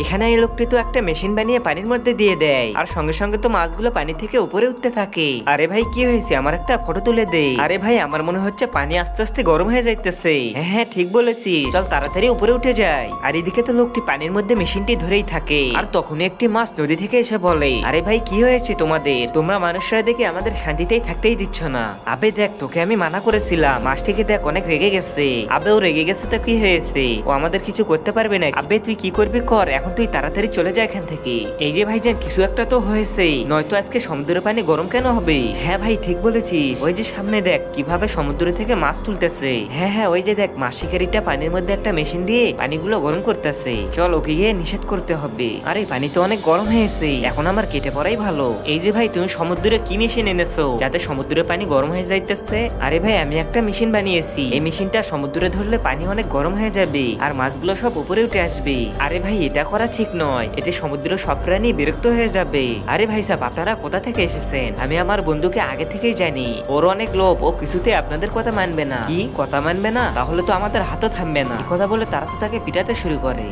এখানে এই লোকটি তো একটা মেশিন বানিয়ে পানির মধ্যে দিয়ে দেয়, আর সঙ্গে সঙ্গে তো মাছগুলো পানি থেকে উপরে উঠতে থাকে। আরে ভাই কি হয়েছে, আমার একটা ফটো তুলে দে। আরে ভাই আমার মনে হচ্ছে পানি আস্তে আস্তে গরম হয়ে যাইতেছে। হ্যাঁ হ্যাঁ ঠিক বলেছিস, চল তাড়াতাড়ি উপরে উঠে যাই। আর এদিকে তো লোকটি পানির মধ্যে মেশিনটি ধরেই থাকে, আর তখনই একটি মাছ নদী থেকে এসে বলে, আরে ভাই কি হয়েছে তোমাদের, তোমরা মানুষরা দেখে আমাদের শান্তিতেই থাকতেই দিচ্ছ না। আবে দেখ তোকে আমি মানা করেছিলাম, মাছটিকে দেখ অনেক রেগে গেছে। আবে ও রেগে গেছে তো কি হয়েছে, ও আমাদের কিছু করতে পারবে না। আবে তুই কি করবি কর, এখন তুই তাড়াতাড়ি চলে যা এখান থেকে। এই যে ভাইজান কিছু একটা তো হয়েছে, নয়তো আজকে সমুদ্রের পানি গরম কেন হবে। হ্যাঁ ভাই ঠিক বলেছিস, ওই যে সামনে দেখ কিভাবে সমুদ্র থেকে মাছ তুলতেছে। হ্যাঁ হ্যাঁ ওই যে দেখ মাছ শিকারিটা পানির মধ্যে একটা মেশিন দিয়ে পানিগুলো গরম করতেছে। চল ওকে গিয়ে নিষেধ করতে হবে। আরে পানি তো অনেক গরম হয়েছে, এখন আমার কেটে পড়াই ভালো। এই যে ভাই তুমি সমুদ্রে কি মেশিন এনেছো যাতে সমুদ্রের পানি গরম হয়ে যাইতেছে। আরে ভাই আমি একটা মেশিন বানিয়েছি, এই মেশিনটা সমুদ্রে ধরলে পানি অনেক গরম হয়ে যাবে আর মাছগুলো সব উপরে উঠে আসবে। আরে ভাই এটা করা ঠিক নয়, এতে সমুদ্র সব প্রাণী বিরক্ত হয়ে যাবে। আরে ভাই সাহেব আপনারা কোথা থেকে এসেছেন, আমি আমার বন্ধুকে আগে থেকেই জানি, ওর অনেক লোভ, ও কিছুতে আপনাদের কথা মানবে না। কি কথা মানবে না, তাহলে তো আমাদের হাতও থামবে না। এই কথা বলে তারা তো তাকে পিটাতে শুরু করে।